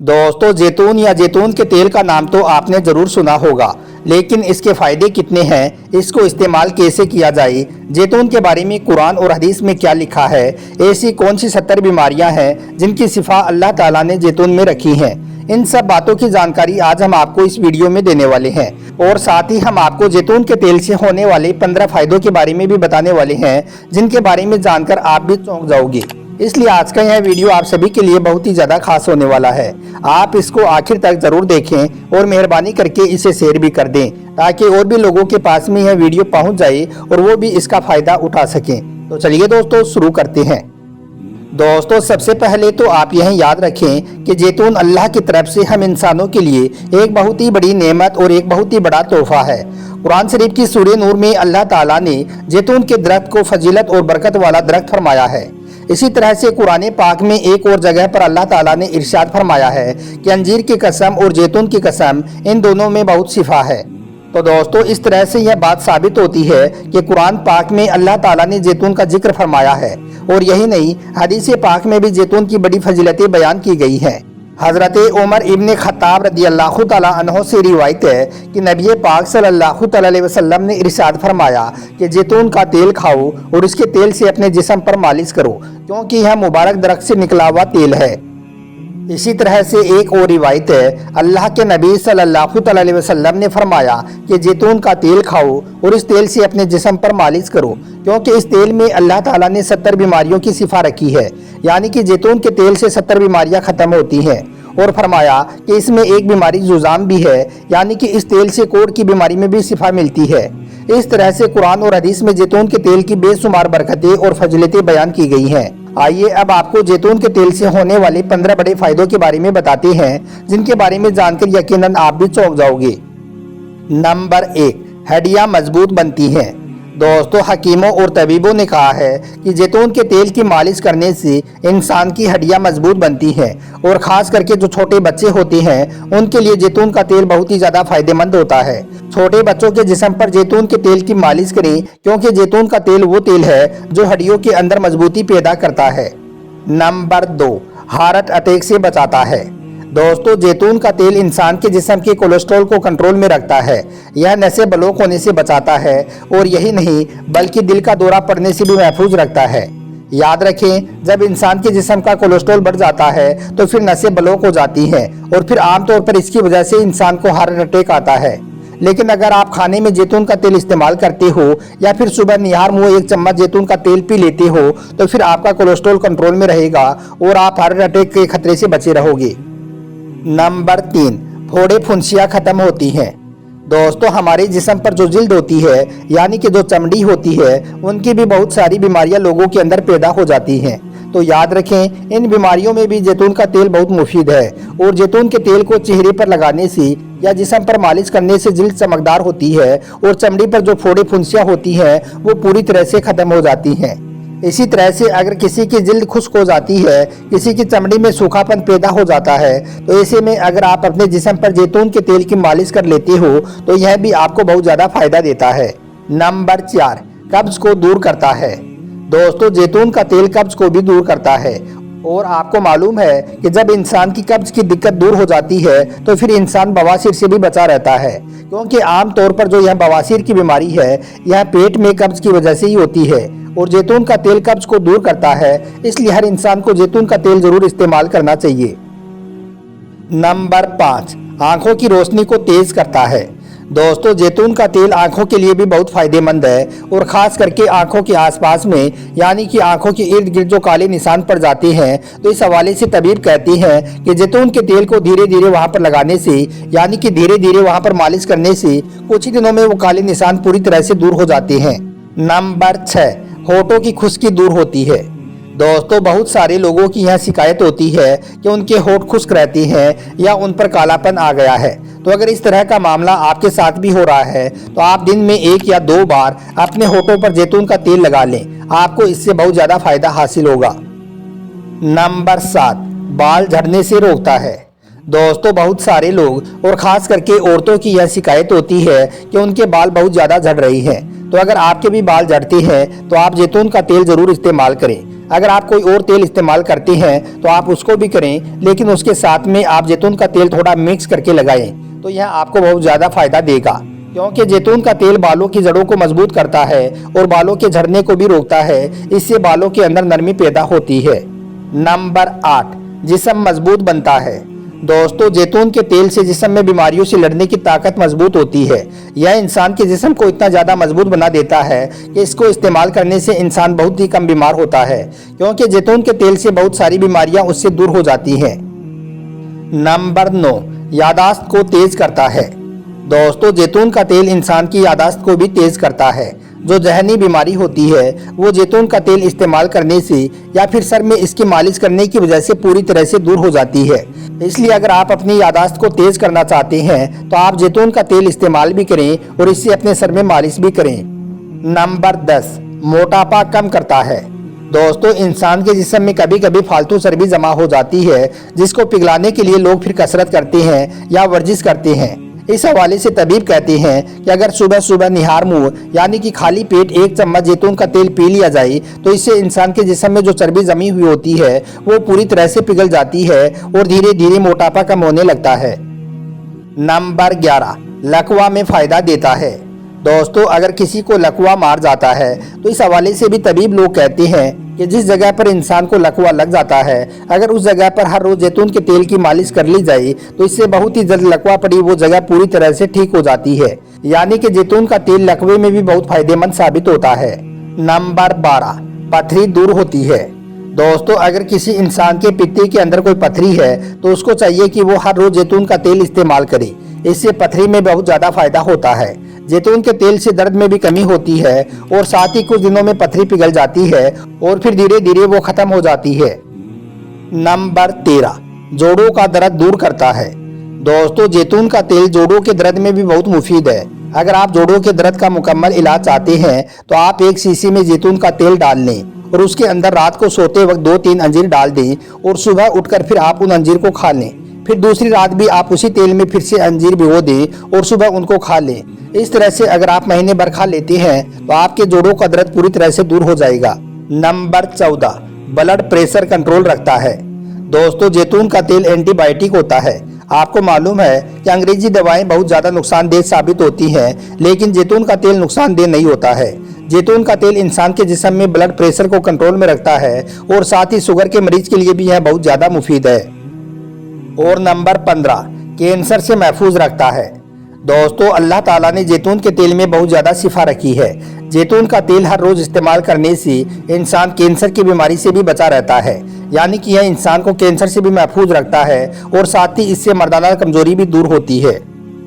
दोस्तों, जैतून या जैतून के तेल का नाम तो आपने ज़रूर सुना होगा, लेकिन इसके फ़ायदे कितने हैं, इसको इस्तेमाल कैसे किया जाए, जैतून के बारे में कुरान और हदीस में क्या लिखा है, ऐसी कौन सी 70 बीमारियां हैं जिनकी शिफा अल्लाह ताला ने जैतून में रखी हैं, इन सब बातों की जानकारी आज हम आपको इस वीडियो में देने वाले हैं। और साथ ही हम आपको जैतून के तेल से होने वाले 15 फ़ायदों के बारे में भी बताने वाले हैं, जिनके बारे में जानकर आप भी चौंक जाओगे। इसलिए आज का यह वीडियो आप सभी के लिए बहुत ही ज़्यादा खास होने वाला है। आप इसको आखिर तक ज़रूर देखें और मेहरबानी करके इसे शेयर भी कर दें, ताकि और भी लोगों के पास में यह वीडियो पहुंच जाए और वो भी इसका फ़ायदा उठा सकें। तो चलिए दोस्तों, शुरू करते हैं। दोस्तों, सबसे पहले तो आप यह याद रखें कि जैतून अल्लाह की तरफ से हम इंसानों के लिए एक बहुत ही बड़ी नेमत और एक बहुत ही बड़ा तोहफा है। कुरान शरीफ की सूरह नूर में अल्लाह ताला ने जैतून के दरख्त को फजीलत और बरकत वाला दरख्त फरमाया है। इसी तरह से कुरान पाक में एक और जगह पर अल्लाह ताला ने इरशाद फरमाया है कि अंजीर की कसम और जैतून की कसम, इन दोनों में बहुत शिफा है। तो दोस्तों, इस तरह से यह बात साबित होती है कि कुरान पाक में अल्लाह ताला ने जैतून का जिक्र फरमाया है, और यही नहीं, हदीस पाक में भी जैतून की बड़ी फजीलतें बयान की गई हैं। हज़रत उमर इब्न खत्ताब रदियल्लाहु ताला अन्हु से रिवायत है कि नबी पाक सल्लल्लाहु अलैहि वसल्लम ने इरशाद फरमाया कि जैतून का तेल खाओ और इसके तेल से अपने जिस्म पर मालिश करो, क्योंकि यह मुबारक दरख्त से निकला हुआ तेल है। इसी तरह से एक और रिवायत है, अल्लाह के नबी सल्लल्लाहु अलैहि वसल्लम ने फरमाया कि जैतून का तेल खाओ और इस तेल से अपने जिस्म पर मालिश करो, क्योंकि इस तेल में अल्लाह ताला ने 70 बीमारियों की शिफा रखी है। यानी कि जैतून के तेल से 70 बीमारियां खत्म होती हैं। और फरमाया कि इसमें एक बीमारी जुज़ाम भी है, यानी कि इस तेल से कोढ़ की बीमारी में भी शिफा मिलती है। इस तरह से कुरान और हदीस में जैतून के तेल की बेशुमार बरकतें और फजीलतें बयान की गई हैं। आइए अब आपको जैतून के तेल से होने वाले 15 बड़े फायदों के बारे में बताते हैं, जिनके बारे में जानकर यकीनन आप भी चौंक जाओगे। नंबर 1, हड्डियां मजबूत बनती हैं। दोस्तों, हकीमों और तबीबों ने कहा है कि जैतून के तेल की मालिश करने से इंसान की हड्डियां मजबूत बनती हैं, और ख़ास करके जो छोटे बच्चे होते हैं उनके लिए जैतून का तेल बहुत ही ज़्यादा फायदेमंद होता है। छोटे बच्चों के जिस्म पर जैतून के तेल की मालिश करें, क्योंकि जैतून का तेल वो तेल है जो हड्डियों के अंदर मजबूती पैदा करता है। नंबर 2, हार्ट अटैक से बचाता है। दोस्तों, जैतून का तेल इंसान के जिस्म के कोलेस्ट्रॉल को कंट्रोल में रखता है। यह नसें ब्लॉक होने से बचाता है, और यही नहीं बल्कि दिल का दौरा पड़ने से भी महफूज रखता है। याद रखें, जब इंसान के जिस्म का कोलेस्ट्रॉल बढ़ जाता है तो फिर नसें ब्लॉक हो जाती हैं, और फिर आमतौर पर इसकी वजह से इंसान को हार्ट अटैक आता है। लेकिन अगर आप खाने में जैतून का तेल इस्तेमाल करते हो, या फिर सुबह निहार मुँह 1 चम्मच जैतून का तेल पी लेते हो, तो फिर आपका कोलेस्ट्रॉल कंट्रोल में रहेगा और आप हार्ट अटैक के खतरे से बचे रहोगे। नंबर 3, फोड़े फुंसियाँ खत्म होती हैं। दोस्तों, हमारे जिस्म पर जो जिल्द होती है, यानी कि जो चमड़ी होती है, उनकी भी बहुत सारी बीमारियां लोगों के अंदर पैदा हो जाती हैं। तो याद रखें, इन बीमारियों में भी जैतून का तेल बहुत मुफीद है, और जैतून के तेल को चेहरे पर लगाने से या जिस्म पर मालिश करने से जिल्द चमकदार होती है, और चमड़ी पर जो फोड़े फुंसियाँ होती हैं वो पूरी तरह से खत्म हो जाती हैं। इसी तरह से अगर किसी की जिल्द खुश्क हो जाती है, किसी की चमड़ी में सूखापन पैदा हो जाता है, तो ऐसे में अगर आप अपने जिस्म पर जैतून के तेल की मालिश कर लेते हो तो यह भी आपको बहुत ज़्यादा फायदा देता है। नंबर 4, कब्ज को दूर करता है। दोस्तों, जैतून का तेल कब्ज को भी दूर करता है, और आपको मालूम है कि जब इंसान की कब्ज की दिक्कत दूर हो जाती है तो फिर इंसान बवासीर से भी बचा रहता है, क्योंकि आम तौर पर जो यह बवासीर की बीमारी है यह पेट में कब्ज की वजह से ही होती है, और जैतून का तेल कब्ज को दूर करता है। इसलिए हर इंसान को जैतून का तेल जरूर इस्तेमाल करना चाहिए। नंबर 5, आंखों की रोशनी को तेज करता है। दोस्तों, जैतून का तेल आंखों के लिए भी बहुत फायदेमंद है, और ख़ास करके आंखों के आसपास में, यानी कि आंखों के इर्द गिर्द जो काले निशान पड़ जाते हैं, तो इस हवाले से तबीब कहती हैं कि जैतून के तेल को धीरे धीरे वहां पर लगाने से, यानी कि धीरे धीरे वहां पर मालिश करने से कुछ ही दिनों में वो काले निशान पूरी तरह से दूर हो जाते हैं। नंबर 6, होठों की खुश्की दूर होती है। दोस्तों, बहुत सारे लोगों की यह शिकायत होती है कि उनके होठ खुश्क रहते हैं या उन पर कालापन आ गया है। तो अगर इस तरह का मामला आपके साथ भी हो रहा है तो आप दिन में 1 या 2 बार अपने होठों पर जैतून का तेल लगा लें, आपको इससे बहुत ज़्यादा फायदा हासिल होगा। नंबर 7, बाल झड़ने से रोकता है। दोस्तों, बहुत सारे लोग और ख़ास करके औरतों की यह शिकायत होती है कि उनके बाल बहुत ज़्यादा झड़ रही हैं। तो अगर आपके भी बाल झड़ते हैं तो आप जैतून का तेल ज़रूर इस्तेमाल करें। अगर आप कोई और तेल इस्तेमाल करते हैं तो आप उसको भी करें, लेकिन उसके साथ में आप जैतून का तेल थोड़ा मिक्स करके लगाएं तो यह आपको बहुत ज़्यादा फायदा देगा, क्योंकि जैतून का तेल बालों की जड़ों को मजबूत करता है और बालों के झड़ने को भी रोकता है। इससे बालों के अंदर नरमी पैदा होती है। नंबर 8, जिस्म मजबूत बनता है। दोस्तों, जैतून के तेल से जिस्म में बीमारियों से लड़ने की ताकत मजबूत होती है। यह इंसान के जिस्म को इतना ज़्यादा मजबूत बना देता है कि इसको इस्तेमाल करने से इंसान बहुत ही कम बीमार होता है, क्योंकि जैतून के तेल से बहुत सारी बीमारियां उससे दूर हो जाती हैं। नंबर 9, यादाश्त को तेज करता है। दोस्तों, जैतून का तेल इंसान की यादाश्त को भी तेज करता है। जो जहनी बीमारी होती है वो जैतून का तेल इस्तेमाल करने से या फिर सर में इसकी मालिश करने की वजह से पूरी तरह से दूर हो जाती है। इसलिए अगर आप अपनी यादाश्त को तेज करना चाहते हैं तो आप जैतून का तेल इस्तेमाल भी करें और इससे अपने सर में मालिश भी करें। नंबर 10, मोटापा कम करता है। दोस्तों, इंसान के जिस्म में कभी कभी फालतू चर्बी जमा हो जाती है, जिसको पिघलाने के लिए लोग फिर कसरत करते हैं या वर्जिश करते हैं। इस हवाले से तबीब कहते हैं कि अगर सुबह सुबह निहार मुंह यानी कि खाली पेट 1 चम्मच जैतून का तेल पी लिया जाए तो इससे इंसान के जिस्म में जो चर्बी जमी हुई होती है वो पूरी तरह से पिघल जाती है और धीरे धीरे मोटापा कम होने लगता है। नंबर 11, लकवा में फायदा देता है। दोस्तों, अगर किसी को लकवा मार जाता है तो इस हवाले से भी तबीब लोग कहते हैं कि जिस जगह पर इंसान को लकवा लग जाता है, अगर उस जगह पर हर रोज जैतून के तेल की मालिश कर ली जाए तो इससे बहुत ही जल्द लकवा पड़ी वो जगह पूरी तरह से ठीक हो जाती है। यानी कि जैतून का तेल लकवे में भी बहुत फायदेमंद साबित होता है। नंबर 12, पथरी दूर होती है। दोस्तों, अगर किसी इंसान के पित्ते के अंदर कोई पथरी है तो उसको चाहिए कि वो हर रोज जैतून का तेल इस्तेमाल करे। इससे पथरी में बहुत ज़्यादा फायदा होता है। जैतून के तेल से दर्द में भी कमी होती है और साथ ही कुछ दिनों में पथरी पिघल जाती है और फिर धीरे धीरे वो खत्म हो जाती है। नंबर 13, जोड़ों का दर्द दूर करता है। दोस्तों, जैतून का तेल जोड़ों के दर्द में भी बहुत मुफीद है। अगर आप जोड़ों के दर्द का मुकम्मल इलाज चाहते हैं तो आप एक शीशी में जैतून का तेल डाल लें और उसके अंदर रात को सोते वक्त 2-3 अंजीर डाल दें और सुबह उठकर फिर आप उन अंजीर को खा लें। फिर दूसरी रात भी आप उसी तेल में फिर से अंजीर भिगो दें और सुबह उनको खा लें। इस तरह से अगर आप महीने भर खा लेते हैं तो आपके जोड़ों का दर्द पूरी तरह से दूर हो जाएगा। नंबर 14, ब्लड प्रेशर कंट्रोल रखता है। दोस्तों, जैतून का तेल एंटीबायोटिक होता है। आपको मालूम है कि अंग्रेजी दवाएं बहुत ज़्यादा नुकसानदेह साबित होती हैं, लेकिन जैतून का तेल नुकसानदेह नहीं होता है। जैतून का तेल इंसान के जिस्म में ब्लड प्रेशर को कंट्रोल में रखता है और साथ ही शुगर के मरीज के लिए भी यह बहुत ज़्यादा मुफीद है। और नंबर 15, कैंसर से महफूज रखता है। दोस्तों, अल्लाह ताला ने जैतून के तेल में बहुत ज़्यादा शिफा रखी है। जैतून का तेल हर रोज़ इस्तेमाल करने से इंसान कैंसर की बीमारी से भी बचा रहता है। यानी कि यह इंसान को कैंसर से भी महफूज रखता है और साथ ही इससे मर्दाना कमजोरी भी दूर होती है।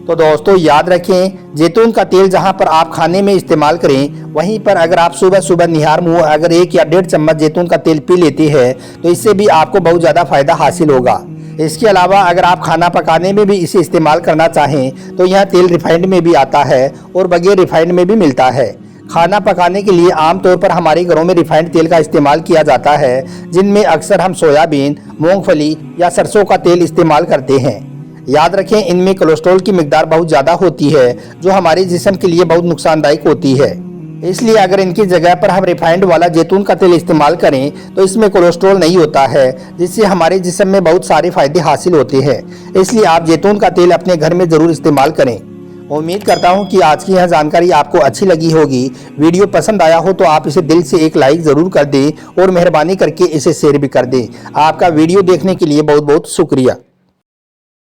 तो दोस्तों, याद रखें, जैतून का तेल जहां पर आप खाने में इस्तेमाल करें वहीं पर अगर आप सुबह सुबह निहार मुंह अगर 1 या 1.5 चम्मच जैतून का तेल पी लेते हैं तो इससे भी आपको बहुत ज़्यादा फायदा हासिल होगा। इसके अलावा अगर आप खाना पकाने में भी इसे इस्तेमाल करना चाहें तो यह तेल रिफाइंड में भी आता है और बगैर रिफाइंड में भी मिलता है। खाना पकाने के लिए आमतौर पर हमारे घरों में रिफाइंड तेल का इस्तेमाल किया जाता है, जिनमें अक्सर हम सोयाबीन, मूंगफली या सरसों का तेल इस्तेमाल करते हैं। याद रखें, इनमें कोलेस्ट्रॉल की मिकदार बहुत ज़्यादा होती है जो हमारे जिस्म के लिए बहुत नुकसानदायक होती है। इसलिए अगर इनकी जगह पर हम रिफाइंड वाला जैतून का तेल इस्तेमाल करें तो इसमें कोलेस्ट्रॉल नहीं होता है, जिससे हमारे जिस्म में बहुत सारे फायदे हासिल होते हैं। इसलिए आप जैतून का तेल अपने घर में ज़रूर इस्तेमाल करें। उम्मीद करता हूं कि आज की यह जानकारी आपको अच्छी लगी होगी। वीडियो पसंद आया हो तो आप इसे दिल से एक लाइक ज़रूर कर दें और मेहरबानी करके इसे शेयर भी कर दें। आपका वीडियो देखने के लिए बहुत बहुत शुक्रिया।